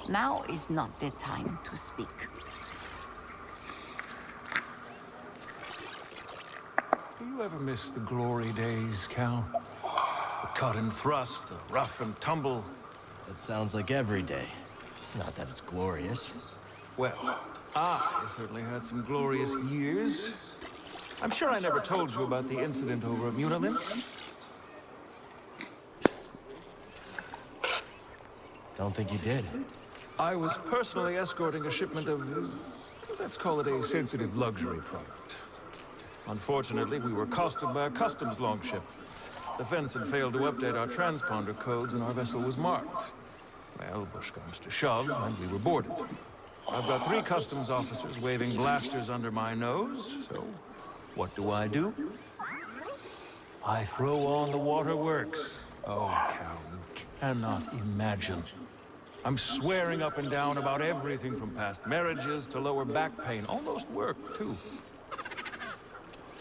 Now is not the time to speak. Do you ever miss the glory days, Cal? The cut and thrust, the rough and tumble. That sounds like every day. Not that it's glorious. Well, I certainly had some glorious years. I'm sure I never told you about the incident over at Munilin's. Don't think you did. I was personally escorting a shipment of, let's call it a sensitive luxury product. Unfortunately, we were accosted by a customs longship. The fence had failed to update our transponder codes and our vessel was marked. Well, push comes to shove, and we were boarded. I've got 3 customs officers waving blasters under my nose, so what do? I throw on the waterworks. Oh, Cal, you cannot imagine. I'm swearing up and down about everything from past marriages to lower back pain. Almost work, too.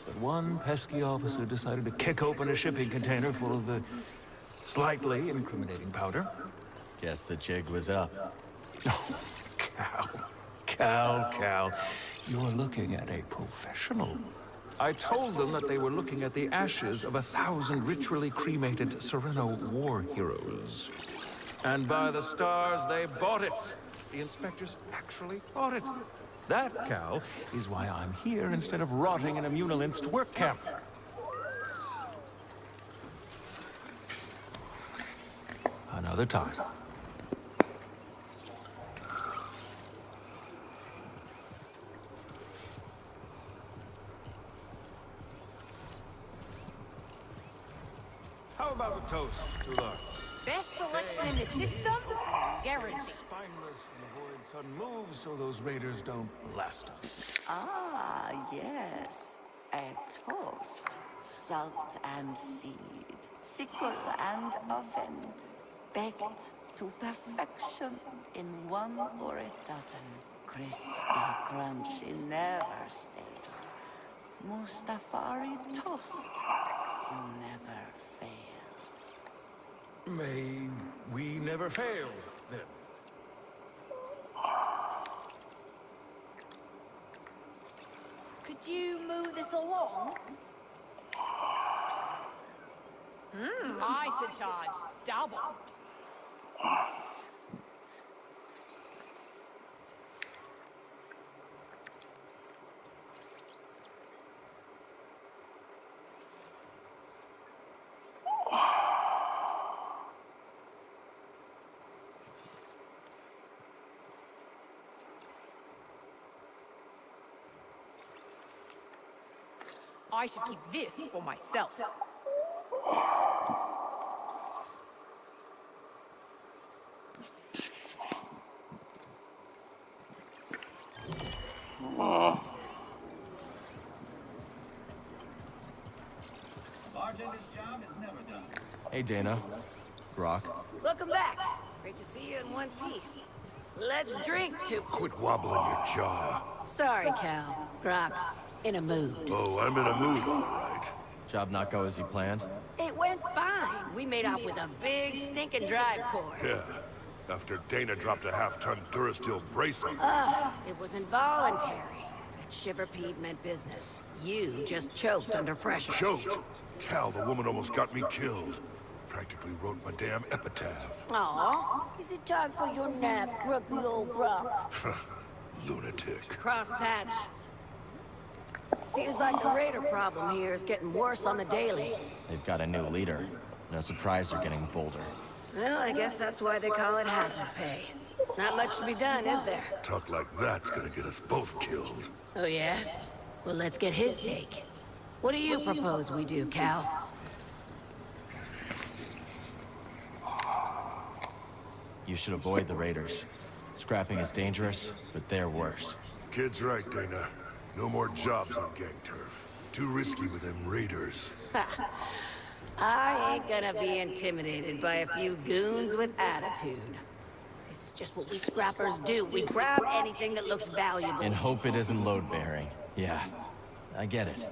But one pesky officer decided to kick open a shipping container full of the slightly incriminating powder. Guess the jig was up. Oh, Cal, you're looking at a professional. I told them that they were looking at the ashes of 1,000 ritually cremated Sereno war heroes. And by the stars, they bought it. The inspectors actually bought it. That, Cal, is why I'm here instead of rotting in a Munilinst work camp. Another time. How about a toast to the Best selection in the system? Guaranteed. spineless and avoid sudden moves so those raiders don't blast us? Ah, yes. A toast. Salt and seed. Sickle and oven. Baked to perfection in 1 or a dozen. Crispy, crunchy, never stale. Mustafari toast. You never fail. May we never fail, then. Could you move this along? I should charge double. I should keep this for myself. Bartender's job is never done. Hey, Dana. Brock. Welcome back. Great to see you in one piece. Let's drink to... Quit wobbling your jaw. Sorry, Cal. Grok's in a mood. Oh, I'm in a mood, all right. Job not go as you planned? It went fine. We made off with a big stinking drive core. Yeah. After Dana dropped a half-ton Durasteel brace on me. It was involuntary. That shiver peed meant business. You just choked under pressure. Choked. Cal, the woman almost got me killed. Practically wrote my damn epitaph. Aw, is it time for your nap, grumpy old Brock? Lunatic. Cross patch. Seems like the raider problem here is getting worse on the daily. They've got a new leader. No surprise they're getting bolder. Well, I guess that's why they call it hazard pay. Not much to be done, is there? Talk like that's gonna get us both killed. Oh, yeah? Well, let's get his take. What do you propose we do, Cal? You should avoid the raiders. Scrapping is dangerous, but they're worse. Kid's right, Dana. No more jobs on gang turf. Too risky with them raiders. I ain't gonna be intimidated by a few goons with attitude. This is just what we scrappers do. We grab anything that looks valuable. And hope it isn't load-bearing. Yeah, I get it.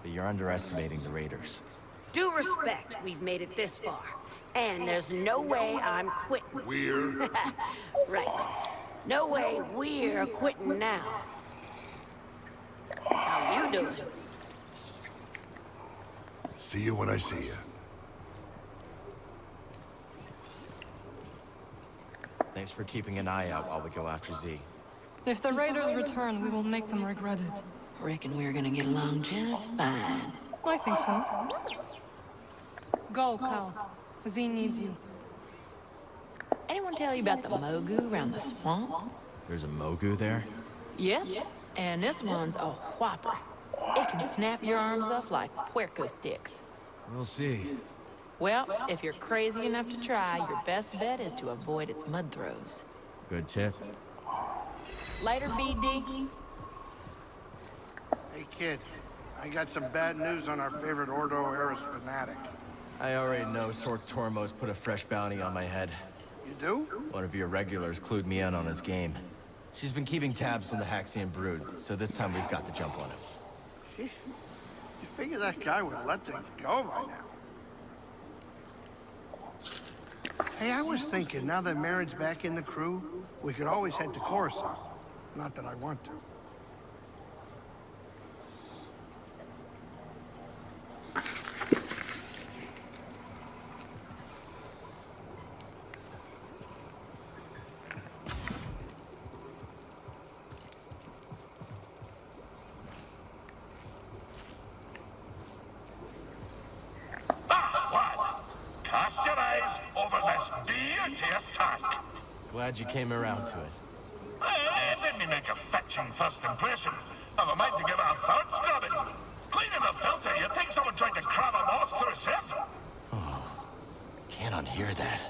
But you're underestimating the raiders. Due respect, we've made it this far. And there's no way I'm quitting. We're... Right. No way we're quitting now. How you doing? See you when I see you. Thanks for keeping an eye out while we go after Z. If the raiders return, we will make them regret it. Reckon we're gonna get along just fine. I think so. Go, Cal. Z needs you. Anyone tell you about the Mogu around the swamp? There's a Mogu there? Yep, and this one's a whopper. It can snap your arms off like puerco sticks. We'll see. Well, if you're crazy enough to try, your best bet is to avoid its mud throws. Good tip. Later, BD. Hey kid, I got some bad news on our favorite Ordo Eris fanatic. I already know Sork Tormos put a fresh bounty on my head. You do? One of your regulars clued me in on his game. She's been keeping tabs on the Haxian brood, so this time we've got the jump on him. Sheesh. You figure that guy would let things go by now. Hey, I was thinking, now that Marin's back in the crew, we could always head to Coruscant. Not that I want to. Cast your eyes over this beauteous tank. Glad you came around to it. Didn't me make a fetching first impression? Have a mind to give it a third scrubbing. Cleaning the filter, you'd think someone tried to crab a moss through a sieve. Can't unhear that.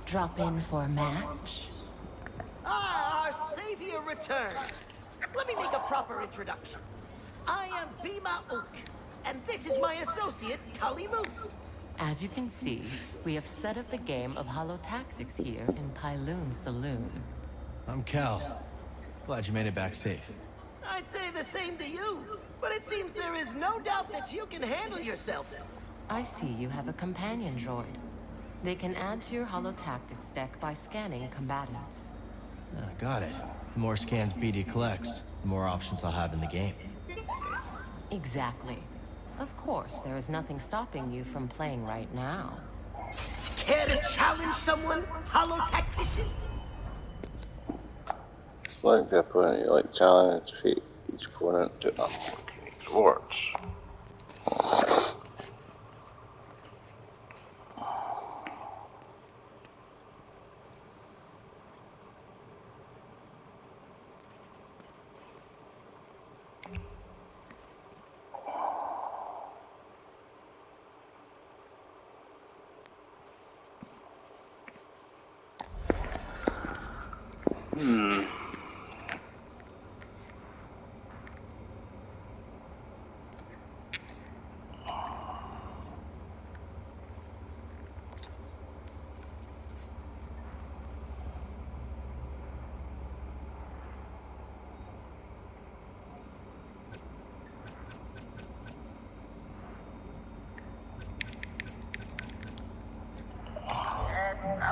Drop in for a match? Ah, our savior returns. Let me make a proper introduction. I am Bima Ook, and this is my associate, Tully Moot. As you can see, we have set up a game of holotactics here in Pyloon Saloon. I'm Cal. Glad you made it back safe. I'd say the same to you, but it seems there is no doubt that you can handle yourself. I see you have a companion droid. They can add to your holotactics deck by scanning combatants. Got it. The more scans BD collects, the more options I'll have in the game. Exactly. Of course, there is nothing stopping you from playing right now. Care to challenge someone, holotactician? Select the opponent you like challenge, defeat each opponent to unlock each rewards.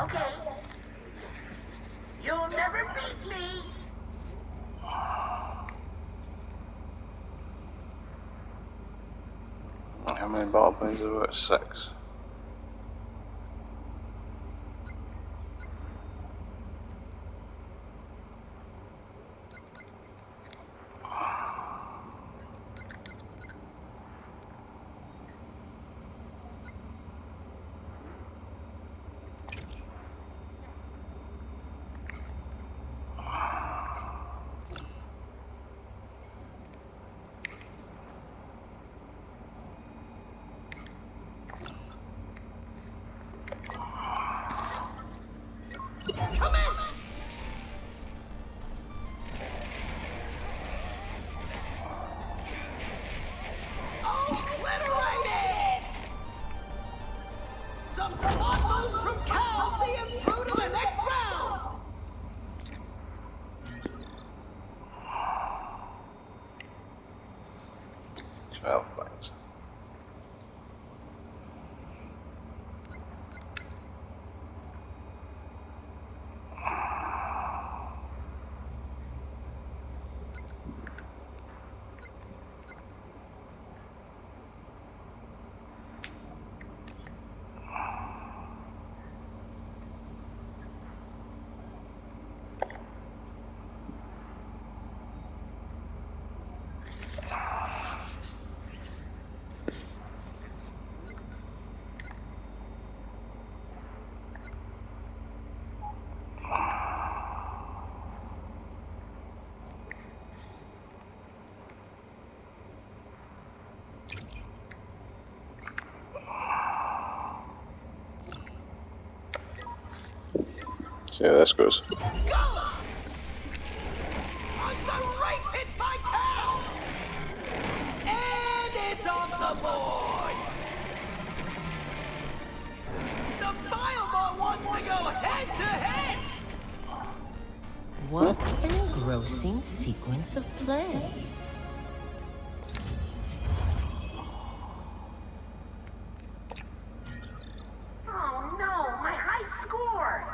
Okay. You'll never beat me. How many battle points have I got? 6. See how this goes. Right hit by Cal! And it's off the board! The Biomar wants to go head-to-head! What an engrossing sequence of play. Oh no, my high score!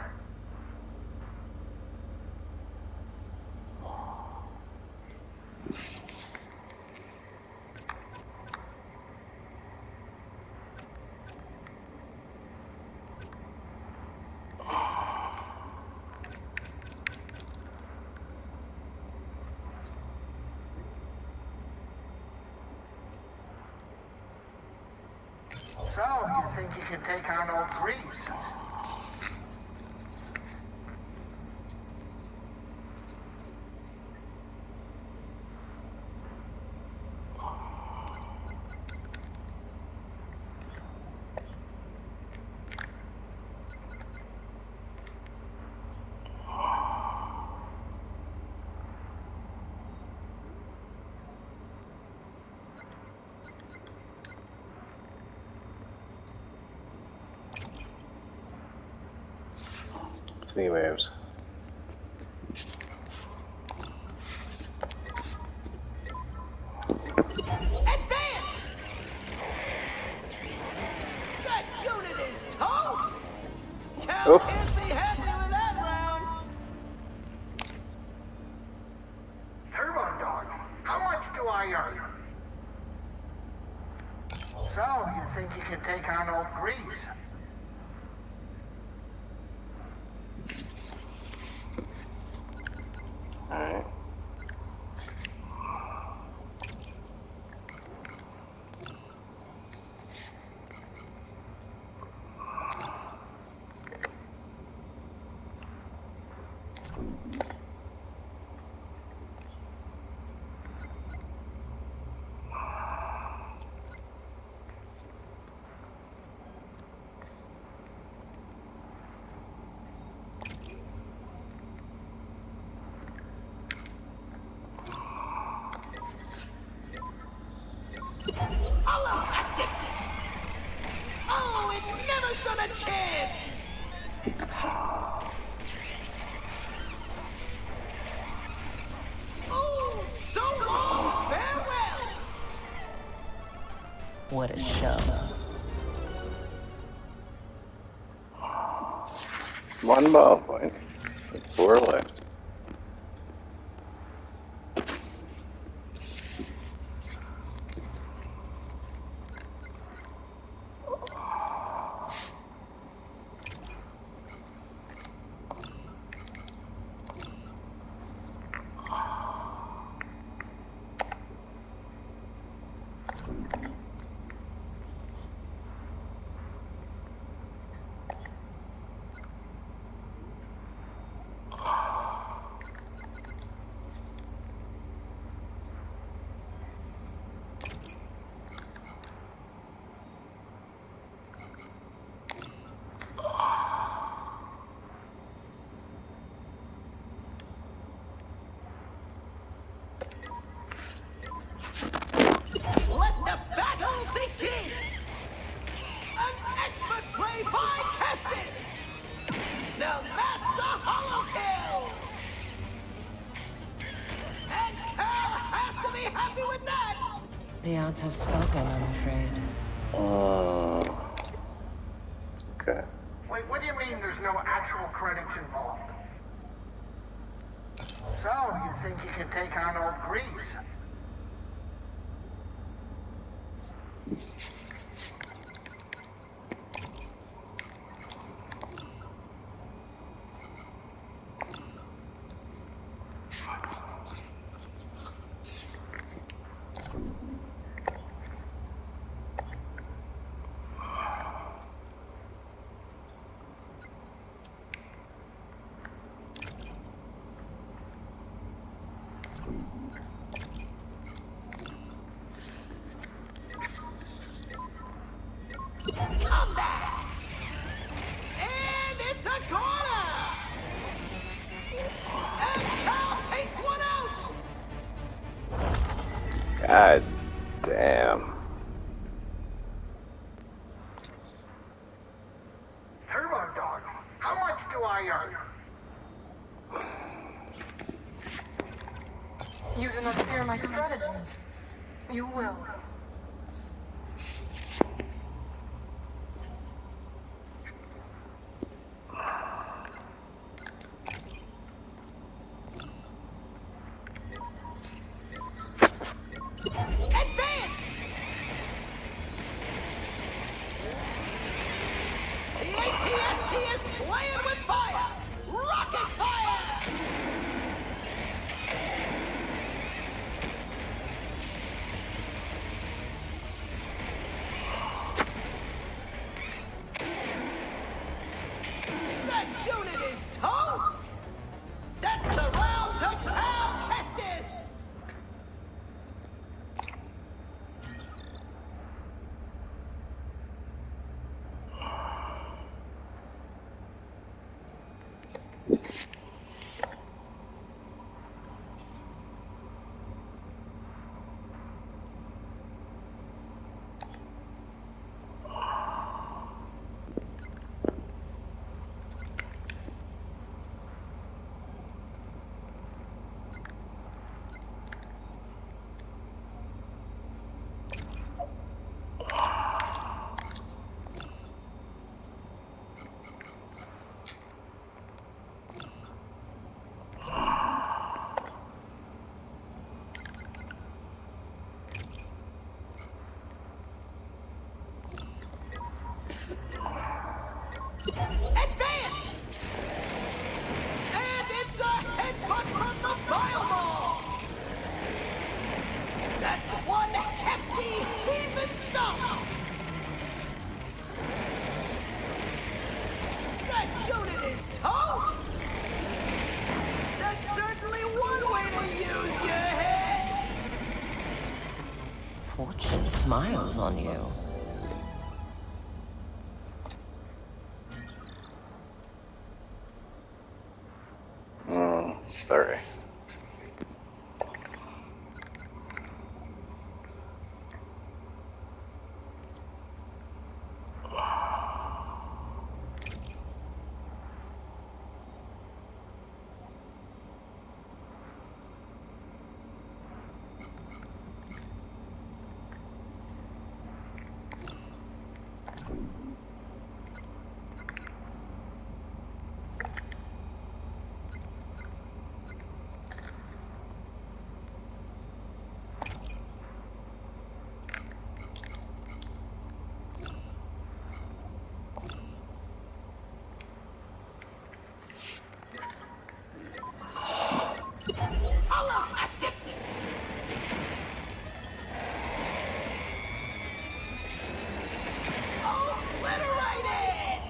So, you think you can take on old Greaves? Three waves. Advance! That unit is toast! Cal Oof. can't be happy with that round! Turbo Dog, how much do I earn? So, you think you can take on old Greaves? Alright. Holotactics! Oh, it never stood a chance! Oh, so long, farewell! What a show. One ball point. With 4 left. Let the battle begin! An expert play by Kestis! Now that's a hollow kill! And Cal has to be happy with that! The odds have spoken, I'm afraid. Okay. Wait, what do you mean there's no actual credits involved? So, you think you can take on old Greaves? God damn. Turbo Dog, how much do I earn? You do not fear my strategy. You will. Advance! The ATST is playing with fire! Rocket fire! That unit is toast! That's the round to pound Kestis! Advance! And it's a headbutt from the Biomall! That's one hefty heathen stomp! That unit is toast! That's certainly one way to use your head! Fortune smiles on you. Sorry. Holotactics! Obliterated!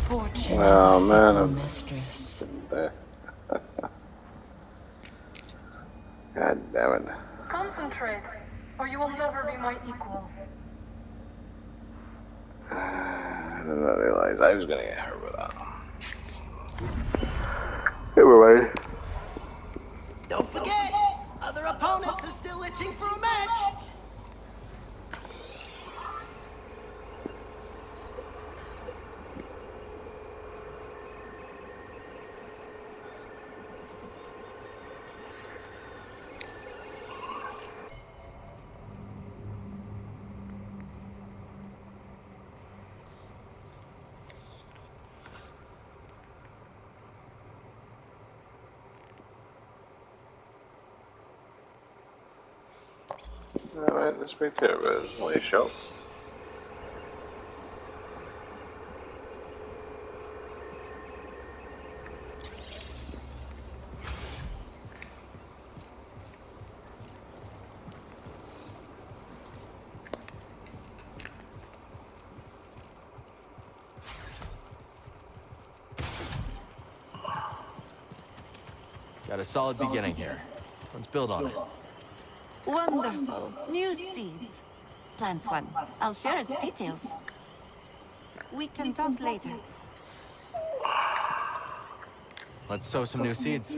Fortune Oh is a man, fickle I'm mistress. there. God damn it. Concentrate, or you will never be my equal. I did not realize I was gonna get hurt with that. Never mind. Don't forget, other opponents are still itching for a match. Alright, this me too, but it's only a show. Got a solid beginning here. Let's build on it. Wonderful. New seeds. Plant one. I'll share its details. We can talk later. Let's sow some new seeds.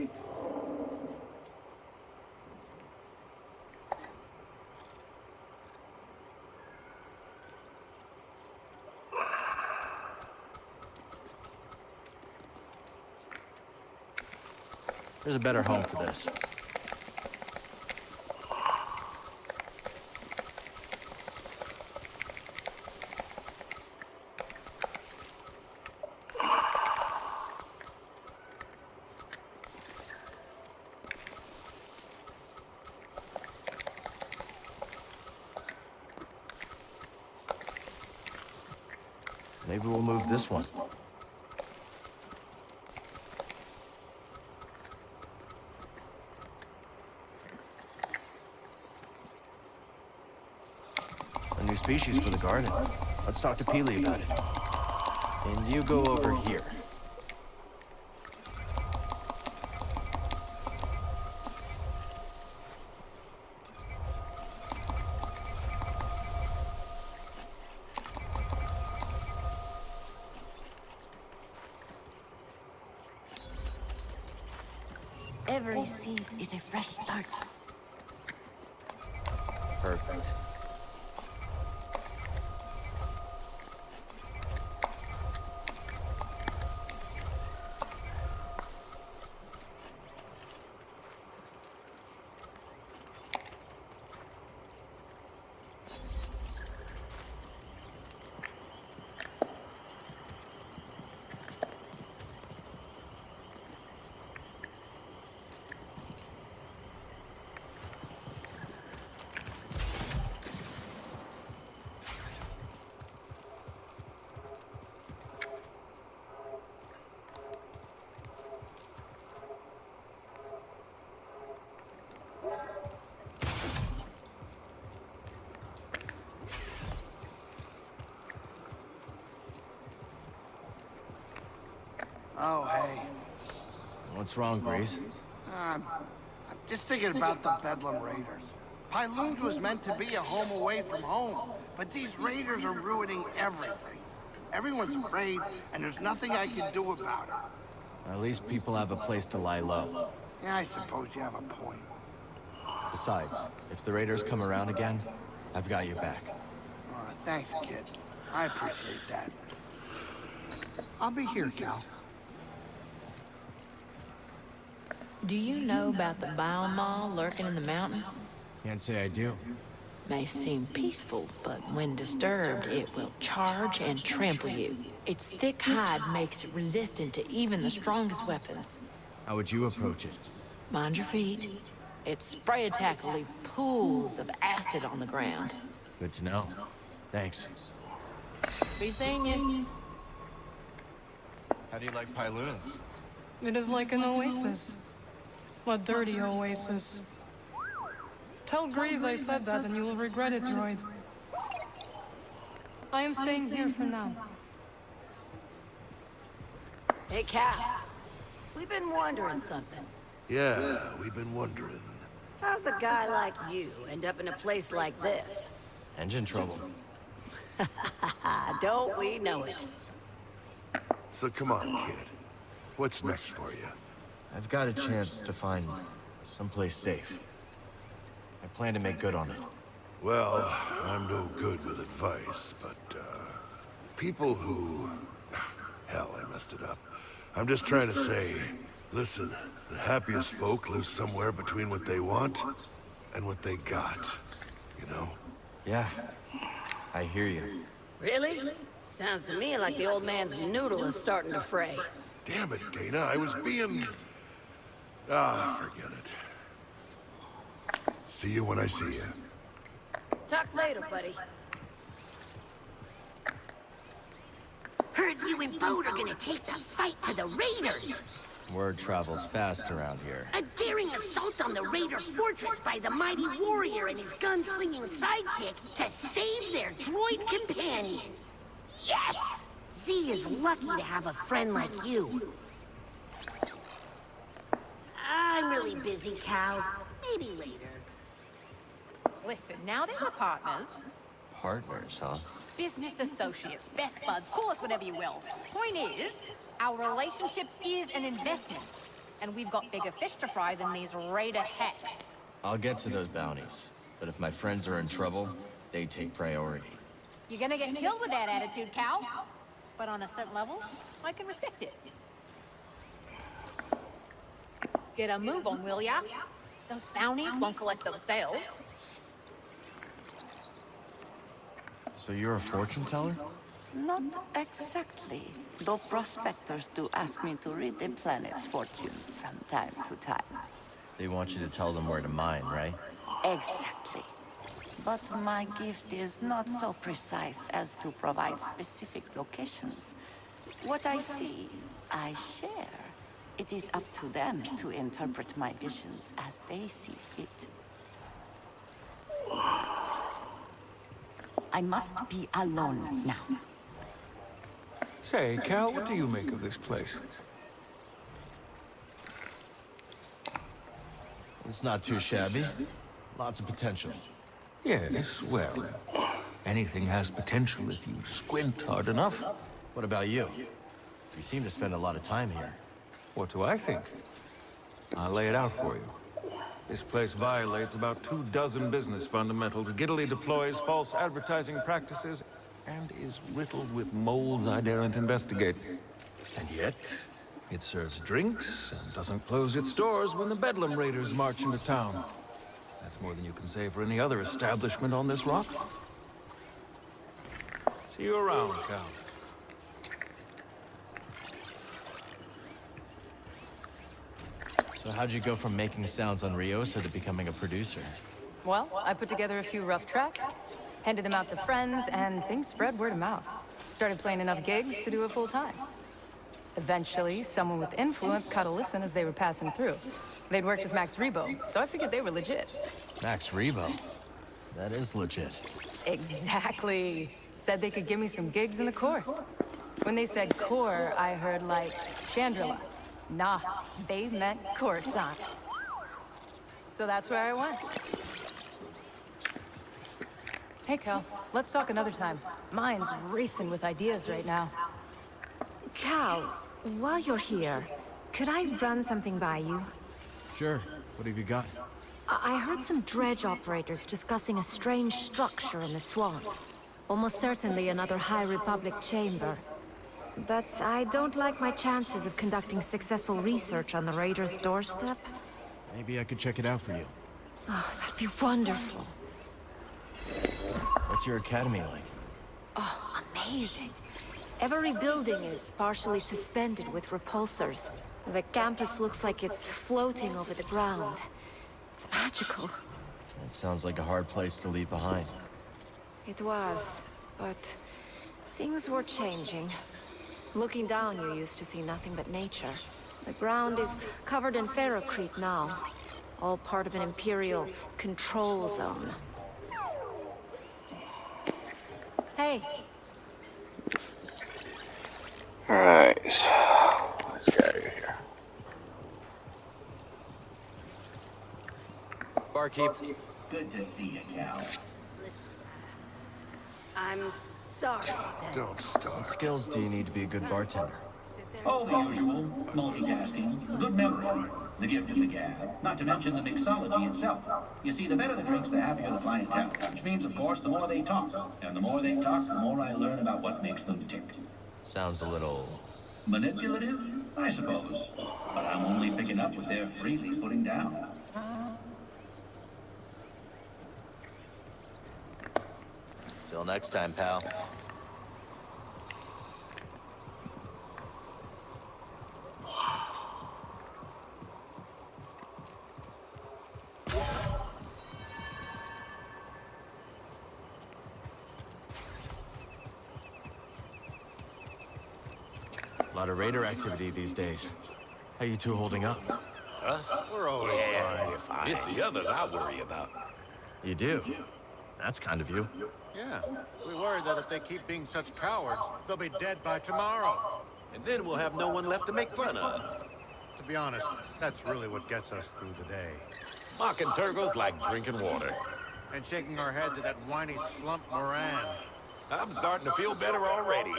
There's a better home for this. Maybe we'll move this one. A new species for the garden. Let's talk to Peely about it. And you go over here. Every seed is a fresh start. Perfect. Oh, hey. What's wrong, Breeze? I'm just thinking about the Bedlam Raiders. Pyloons was meant to be a home away from home, but these raiders are ruining everything. Everyone's afraid, and there's nothing I can do about it. At least people have a place to lie low. Yeah, I suppose you have a point. Besides, if the raiders come around again, I've got your back. Oh, thanks, kid. I appreciate that. I'll be here, Cal. Do you know about the bile maw lurking in the mountain? Can't say I do. May seem peaceful, but when disturbed, it will charge and trample you. Its thick hide makes it resistant to even the strongest weapons. How would you approach it? Mind your feet. Its spray attack will leave pools of acid on the ground. Good to know. Thanks. Be seeing you. How do you like Pyloons? It is like an oasis. A dirty oasis. Tell Grease I said that and you will regret it, droid. I am staying here for now. Hey, Cal. We've been wondering something. Yeah, we've been wondering. How's a guy like you end up in a place like this? Engine trouble. Don't we know it? So come on, kid. What's next for you? I've got a chance to find someplace safe. I plan to make good on it. Well, I'm no good with advice, but, people who... Hell, I messed it up. I'm just trying to say, listen, the happiest folk live somewhere between what they want and what they got, you know? Yeah, I hear you. Really? Sounds to me like the old man's noodle is starting to fray. Damn it, Dana, I was being... Ah, forget it. See you when I see you. Talk later, buddy. Heard you and Bode are gonna take the fight to the Raiders. Word travels fast around here. A daring assault on the Raider fortress by the mighty warrior and his gunslinging sidekick to save their droid companion. Yes! Z is lucky to have a friend like you. I'm really busy, Cal. Maybe later. Listen, now that we're partners, Partners, huh? business associates, best buds, call us whatever you will. Point is, our relationship is an investment, and we've got bigger fish to fry than these Raider hacks. I'll get to those bounties, but if my friends are in trouble, they take priority. You're gonna get killed with that attitude, Cal. But on a certain level, I can respect it. Get a move on, will ya? Those bounties won't collect themselves. So you're a fortune teller? Not exactly, though prospectors do ask me to read the planet's fortune from time to time. They want you to tell them where to mine, right? Exactly. But my gift is not so precise as to provide specific locations. What I see, I share. It is up to them to interpret my visions as they see fit. I must be alone now. Say, Cal, what do you make of this place? It's not too shabby. Lots of potential. Yes, well, anything has potential if you squint hard enough. What about you? You seem to spend a lot of time here. What do I think? I'll lay it out for you. This place violates about 24 business fundamentals, giddily deploys false advertising practices, and is riddled with moles I daren't investigate. And yet, it serves drinks and doesn't close its doors when the Bedlam Raiders march into town. That's more than you can say for any other establishment on this rock. See you around, Cal. So how'd you go from making sounds on Ryosa to becoming a producer? Well, I put together a few rough tracks, handed them out to friends, and things spread word of mouth. Started playing enough gigs to do it full time. Eventually, someone with influence caught a listen as they were passing through. They'd worked with Max Rebo, so I figured they were legit. Max Rebo? That is legit. Exactly. Said they could give me some gigs in the core. When they said core, I heard like Chandrila. Nah, they meant Coruscant. So that's where I went. Hey, Cal, let's talk another time. Mine's racing with ideas right now. Cal, while you're here, could I run something by you? Sure. What have you got? I heard some dredge operators discussing a strange structure in the swamp. Almost certainly another High Republic chamber. But I don't like my chances of conducting successful research on the Raiders' doorstep. Maybe I could check it out for you. Oh, that'd be wonderful. What's your academy like? Oh, amazing. Every building is partially suspended with repulsors. The campus looks like it's floating over the ground. It's magical. That sounds like a hard place to leave behind. It was, but things were changing. Looking down, you used to see nothing but nature. The ground is covered in ferrocrete now, all part of an Imperial control zone. Hey. Alright. Let's get out of here. Barkeep. Good to see you, Cal. Listen, I'm sorry that... Don't start. What skills do you need to be a good bartender? Oh, the usual. Multitasking, good memory, the gift of the gab, not to mention the mixology itself. You see, the better the drinks, the happier the clientele, which means, of course, the more they talk. And the more they talk, the more I learn about what makes them tick. Sounds a little... Manipulative? I suppose. But I'm only picking up what they're freely putting down. Till next time, pal. A lot of raider activity these days. How you two holding up? Us? We're always fine. It's the others I worry about. You do? That's kind of you. Yeah, we worry that if they keep being such cowards, they'll be dead by tomorrow. And then we'll have no one left to make fun of. To be honest, that's really what gets us through the day. Mocking Turgle's like drinking water. And shaking our head to that whiny slump Moran. I'm starting to feel better already.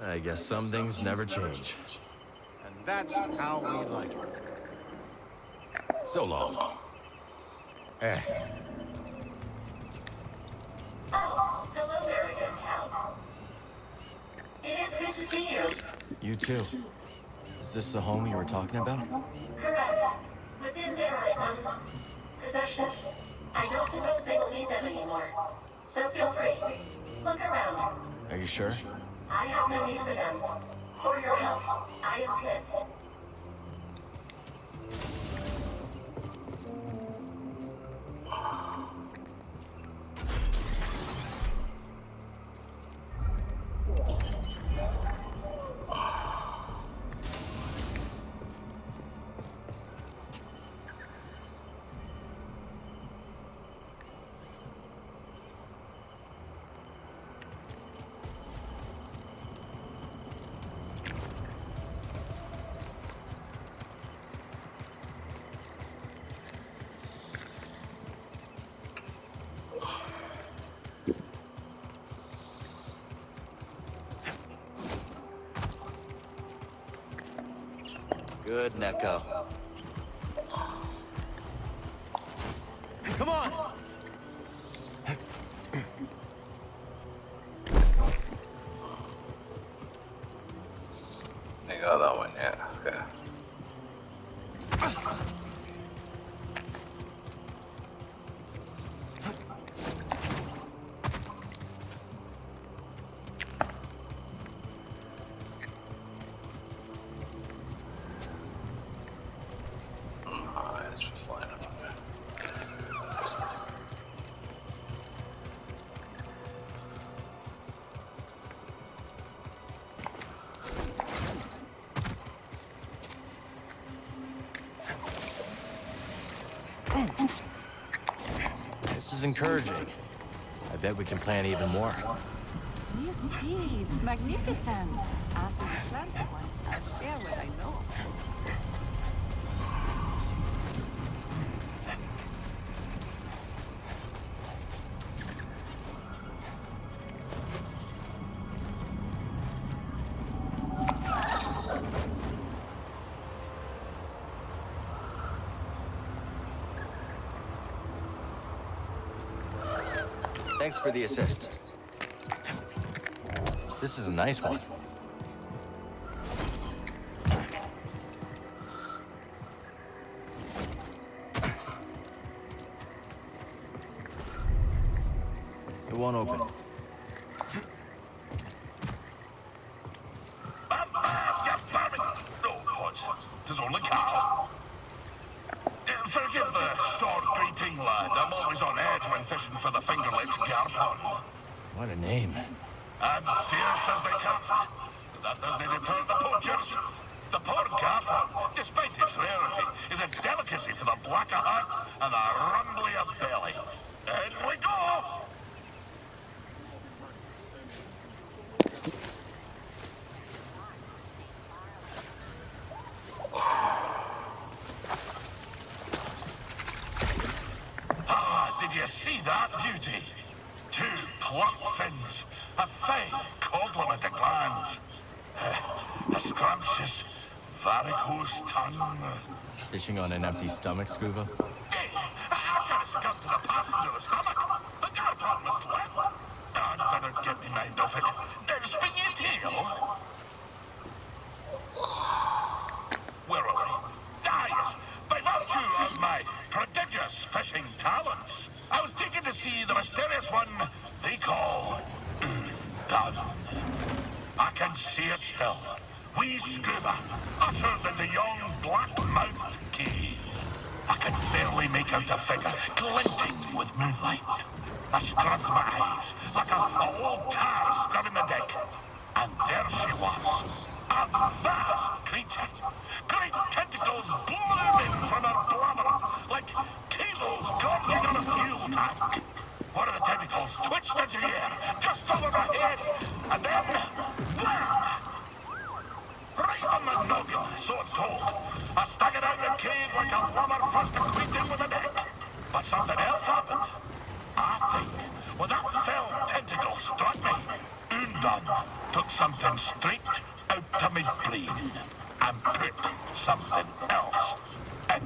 I guess some things never change. And that's how we like it. So long. Oh, hello there again, Cal. It is good to see you. You too. Is this the home you were talking about? Correct. Within there are some possessions. I don't suppose they will need them anymore. So feel free. Look around. Are you sure? I have no need for them. For your help, I insist. Good, Neko. Come on! I got that one, yeah, okay. Nice for flying up there. This is encouraging. I bet we can plant even more. New seeds, magnificent. After you plant one, I'll share what I know. Thanks for the assist. This is a nice one. It won't open. No, Hodge. There's only cow. Forgive the short greeting, lad. I'm always on edge when fishing for the fingerlet garpon. What a name. And fierce as they come. That doesn't deter the poachers. The poor garpon, despite its rarity, is a delicacy for the blacker heart and the rumblier belly. In we go! Did you see that beauty? Two plump fins, a fine compliment to glands, a scrumptious varicose tongue. Fishing on an empty stomach, Scuba? Hey, I've got to succumb to the passage of the stomach. The garpon must live. I'd better get me mind off it. Spinny tail. Where are we? Ah, yes. By virtue of my prodigious fishing talents, I was taken to see the mysterious one they call Done. I can see it still. Wee Scuba, uttered in the young black-mouthed cave. I can barely make out the figure, glinting with moonlight. I scrubbed my eyes, like a old tar scrubbing the deck. And there she was, a vast creature. Great tentacles blooming from her blubber, like cables gorging on a fuel tank. One of the tentacles twitched into the air, just over my head, and then, blam! Right on the noggin, so I'm told. I staggered out the cave like a lover first acquainted with a deck. But something else happened. I think when that fell tentacle struck me, Undone took something straight out to my brain and put something else in.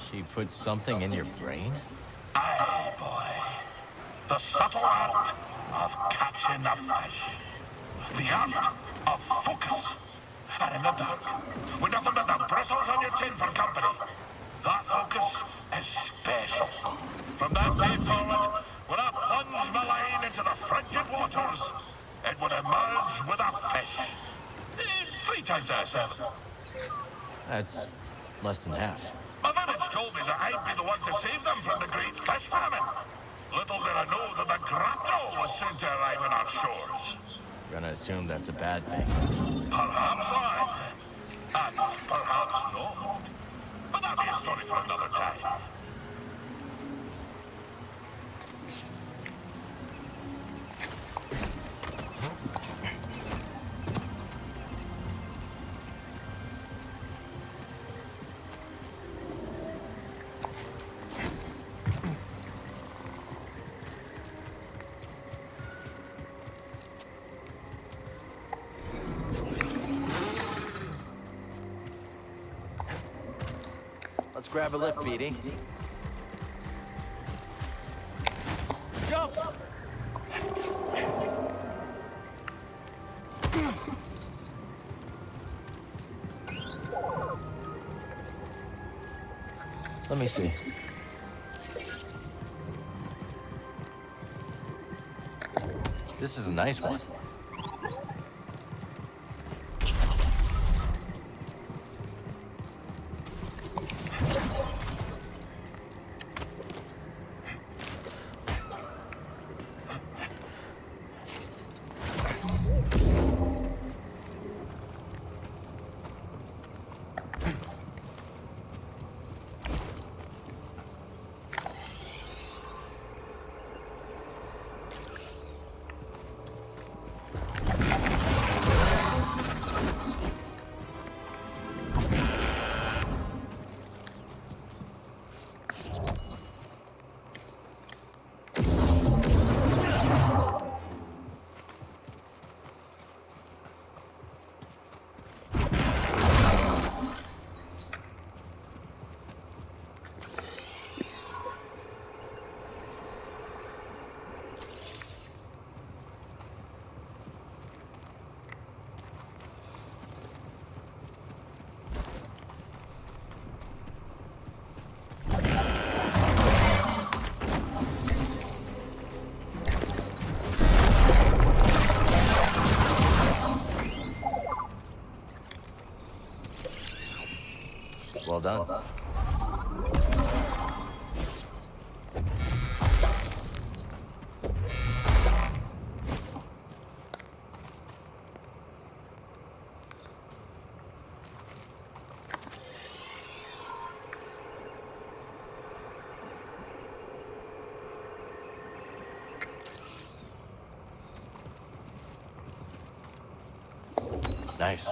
She put something in your brain? Aye, boy. The subtle art of catching a fish. The art of focus. And in the dark, with nothing but the bristles on your chin for company, that Less than half. My village told me that I'd be the one to save them from the great fish famine. Little did I know that the grapnel was soon to arrive on our shores. Gonna assume that's a bad thing. Perhaps I. And perhaps not. But that'll be a story for another time. Let's grab a lift, Beatty. Jump! Let me see. This is a nice one. Well done. Nice.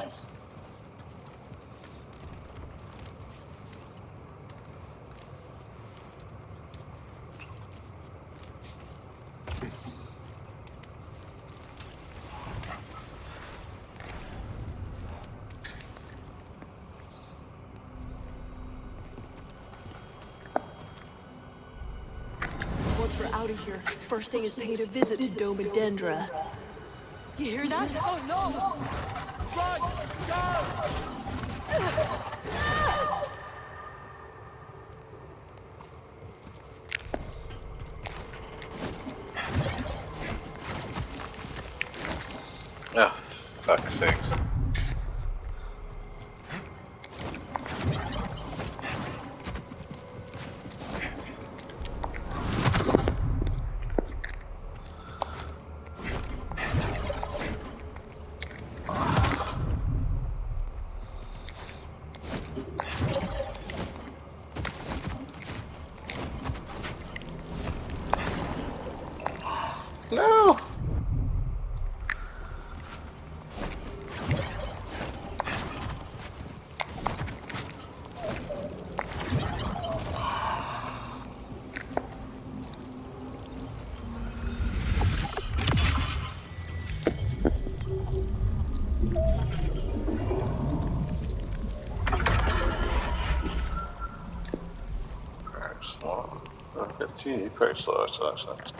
Once we're out of here, first thing is paying a visit to Dome and Dendra. You hear that? Oh no! Run! Oh, fuck's sakes. No! Very slow. Okay, very slow, so that's not.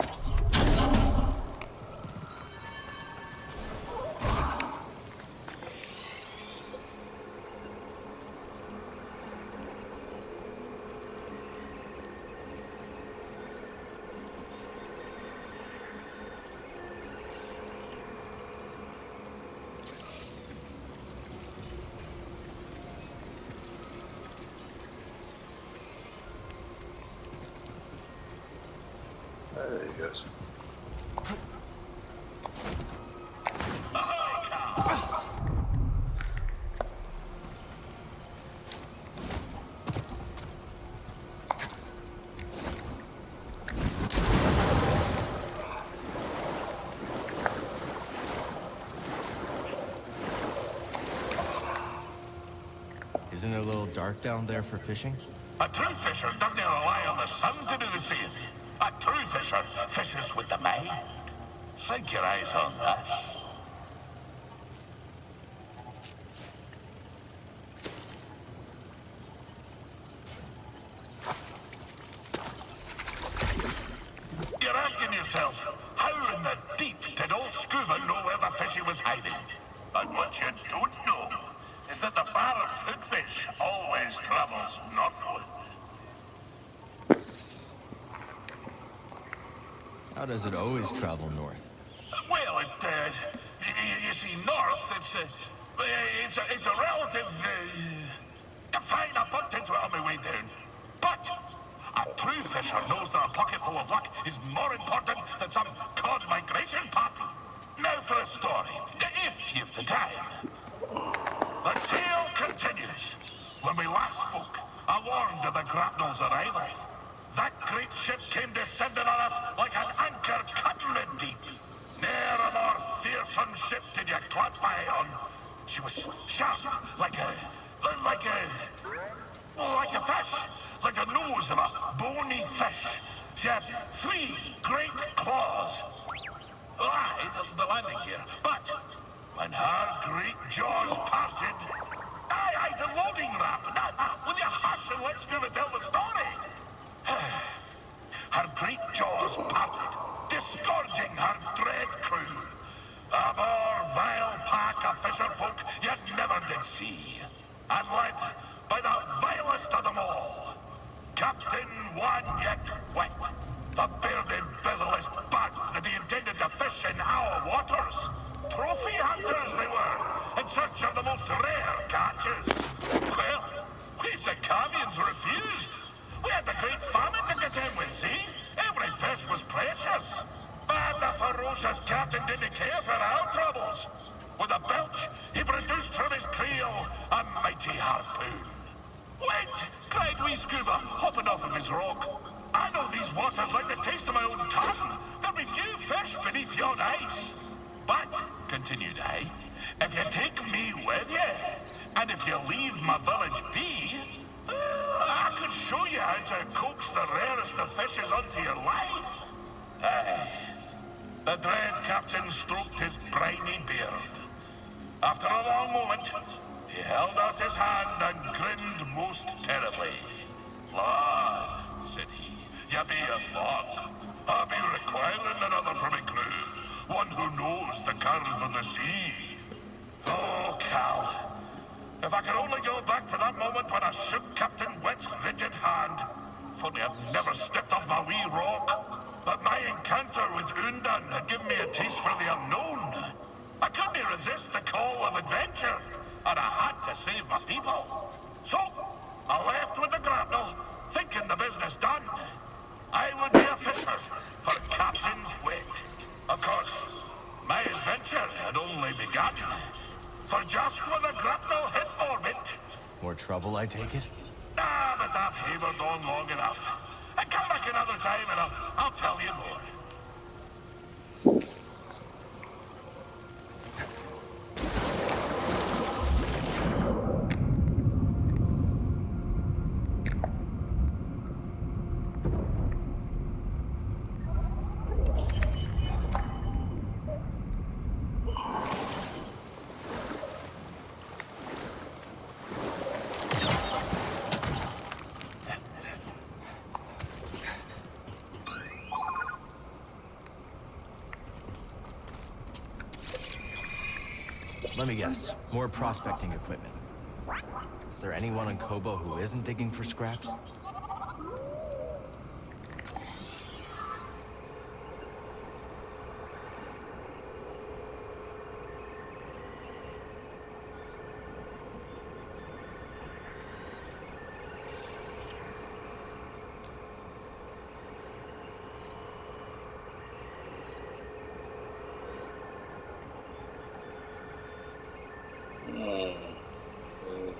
there he goes. Isn't it a little dark down there for fishing? A true fisher doesn't rely on the sun to do the seeing. A true fisher fishes with the mind. Sink your eyes on this. You're asking yourself, how in the deep did old Scuba know where the fishy was hiding? And what you don't know is that the bar of hoodfish always travels northward. How does it always travel north? Well, you see, north, it's a relative, fine, I bumped into it on my way down. But a true fisher knows that a pocket full of luck is more important than some cod migration pattern. Now for a story, if you've the time. The tale continues. When we last spoke, I warned of the grapnel's arrival. That great ship came descending on us like an anchor cutting in deep. Ne'er a more fearsome ship did you clap my eye on. She was sharp, like a fish, like the nose of a bony fish. She had 3 great claws. Aye, the landing gear. But when her great jaws parted, aye, the loading ramp. Will you hush and let Scuba tell the story? Her great jaws parted, disgorging her dread crew. A more vile pack of fisherfolk you never did see. And led by the vilest of them all, Captain One Yet Wet, the bearded bezel-less bug that he intended to fish in our waters. Trophy hunters they were, in search of the most rare catches. Well, we Sicamians refused. We had the great famine to contend with, see? Every fish was precious. And the ferocious captain didn't care for our troubles. With a belch, he produced from his creel a mighty harpoon. Wait! Cried wee Scuba, hopping off of his rock. I know these waters like the taste of my own tongue. There'll be few fish beneath yon ice. But, continued I, if you take me with you, and if you leave my village be, I could show you how to coax the rarest of fishes onto your line. Aye. The dread captain stroked his briny beard. After a long moment, he held out his hand and grinned most terribly. "Lad," said he, "you be a fog. I'll be requiring another from a crew, one who knows the curve of the sea. Oh, Cal, if I could only go back to that moment when I shook Captain Wet's rigid hand. If only I'd never stepped off my wee rock. But my encounter with Undan had given me a taste for the unknown. I couldn't resist the call of adventure, and I had to save my people. So, I left with the grapnel, thinking the business done. I would be a fisher for Captain Wet. Of course, my adventure had only begun. For just when the grapnel hit orbit... More trouble, I take it? Ah, but I've havered on long enough. Come back another time and I'll tell you more. Let me guess. More prospecting equipment. Is there anyone on Kobo who isn't digging for scraps?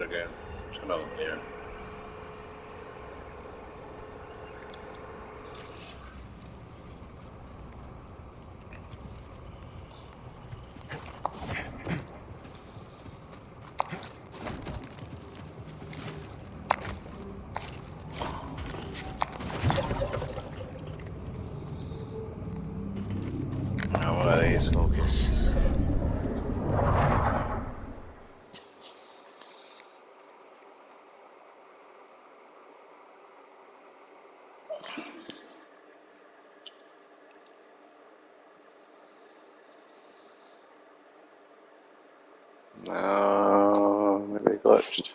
again. There's another one there. Now one of these. Focus. Maybe glitched.